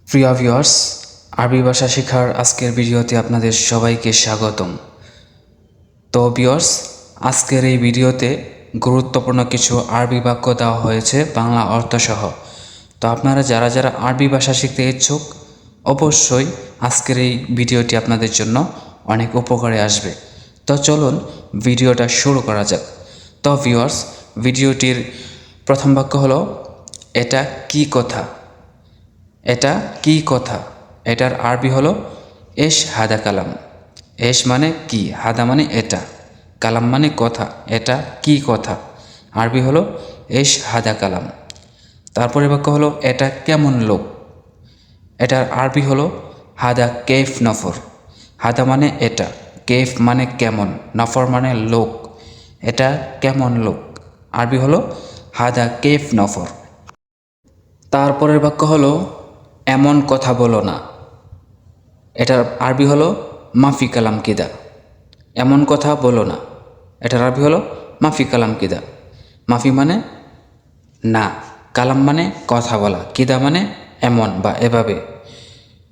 প্রিয় ভিউয়ার্স, আরবি ভাষা শেখার আজকের ভিডিওতে আপনাদের সবাইকে স্বাগতম। তো ভিউয়ার্স, আজকের এই ভিডিওতে গুরুত্বপূর্ণ কিছু আরবি বাক্য দেওয়া হয়েছে বাংলা অর্থসহ। তো আপনারা যারা যারা আরবি ভাষা শিখতে ইচ্ছুক, অবশ্যই আজকের এই ভিডিওটি আপনাদের জন্য অনেক উপকারে আসবে। তো চলুন ভিডিওটা শুরু করা যাক। তো ভিউয়ার্স, ভিডিওটির প্রথম বাক্য হলো, এটা কি কথা? এটা কি কথা? এটার আরবি হলো এশ হাদা কালাম। এশ মানে কি, হাদা মানে এটা, কালাম মানে কথা। এটা কি কথা? আরবি হলো এশ হাদা কালাম। তারপরে বাক্য হলো, এটা কেমন লোক? এটার আরবি হলো হাদা কেফ নফর। হাদা মানে এটা, কেফ মানে কেমন, নফর মানে লোক। এটা কেমন লোক? আরবি হলো হাদা কেফ নফর। তারপরের বাক্য হলো, এমন কথা বলো না। এটার আরবি হলো মাফি কালাম কিদা। এমন কথা বলো না, এটার আরবি হলো মাফি কালাম কিদা। মাফি মানে না, কালাম মানে কথা বলা, কিদা মানে এমন বা এভাবে।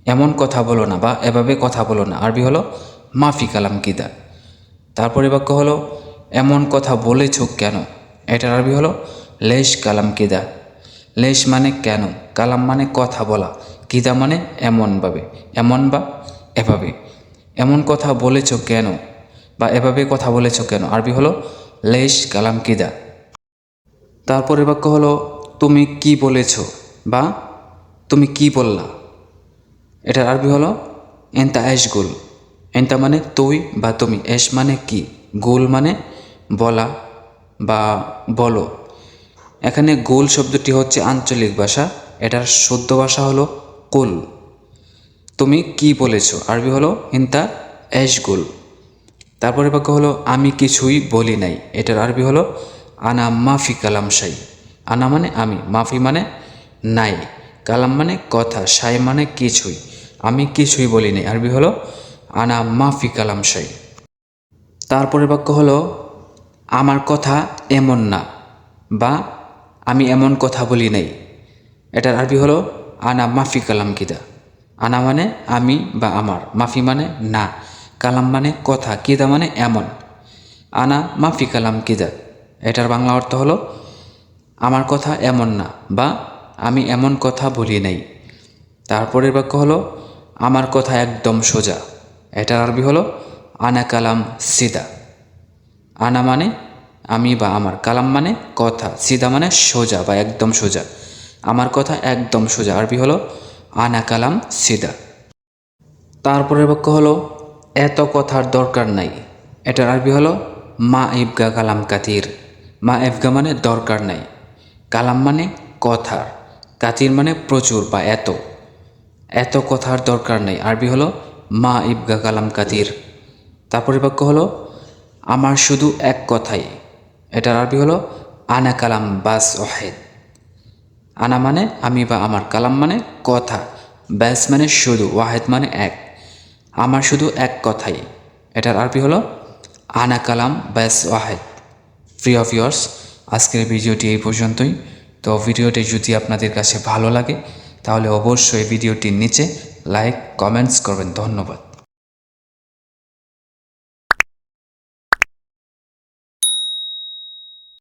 এমন কথা বলো না বা এভাবে কথা বলো না, আরবি হলো মাফি কালাম কিদা। তারপরে বাক্য হলো, এমন কথা বলেছ কেন? এটার আরবি হলো লেশ কালাম কিদা। লেশ মানে কেন, কালাম মানে কথা বলা, কিদা মানে এমনভাবে, এমন বা এভাবে। এমন কথা বলেছ কেন বা এভাবে কথা বলেছ কেন? আরবি হলো লেশ কালাম কিদা। তারপরে বাক্য হলো, তুমি কি বলেছ বা তুমি কি বললা? এটার আরবি হলো এন্তা এশ গুল। এন্তা মানে তুই বা তুমি, এশ মানে কি, গুল মানে বলা বা বলো। এখানে গোল শব্দটি হচ্ছে আঞ্চলিক ভাষা, এটার শুদ্ধ ভাষা হলো কুল। তুমি কি বলেছ? আরবি হলো ইন্তা এশ গুল। তারপরে বাক্য হলো, আমি কিছুই বলি নাই। এটার আরবি হলো আনা মাফি কালাম শাই। আনা মানে আমি, মাফি মানে নাই, কালাম মানে কথা, শাই মানে কিছুই। আমি কিছুই বলি নাই, আরবি হলো আনা মাফি কালাম শাই। তারপরে বাক্য হলো, আমার কথা এমন না বা আমি এমন কথা বলি নাই। এটার আরবি হলো আনা মাফি কালাম কিদা। আনা মানে আমি বা আমার, মাফি মানে না, কালাম মানে কথা, কিদা মানে এমন। আনা মাফি কালাম কিদা। এটার বাংলা অর্থ হলো আমার কথা এমন না বা আমি এমন কথা বলি নাই। তারপরের বাক্য হলো, আমার কথা একদম সোজা। এটার আরবি হলো আনা কালাম সিদা। আনা মানে আমি বা আমার, কালাম মানে কথা, সিদা মানে সোজা বা একদম সোজা। আমার কথা একদম সোজা, আরবি হলো আনা কালাম সিদা। তারপরের বাক্য হলো, এত কথার দরকার নাই। এটার আরবি হলো মা ইবগা কালাম কাতির। মা ইবগা মানে দরকার নাই, কালাম মানে কথার, কাতির মানে প্রচুর বা এত। এত কথার দরকার নেই, আরবি হলো মা ইবগা কালাম কাতির। তারপরের বাক্য হলো, আমার শুধু এক কথাই। এটার আরবি হলো আনা কালাম বাস ওয়াহেদ। আনা মানে আমি বা আমার, কালাম মানে কথা, ব্যাস মানে শুধু, ওয়াহেদ মানে এক। আমার শুধু এক কথাই। এটার আরবি হলো আনা কালাম ব্যাস ওয়াহেদ। প্রিয় ভিউয়ার্স, আজকের ভিডিওটি এই পর্যন্তই। তো ভিডিওটি যদি আপনাদের কাছে ভালো লাগে তাহলে অবশ্যই ভিডিওটির নিচে লাইক কমেন্টস করবেন। ধন্যবাদ।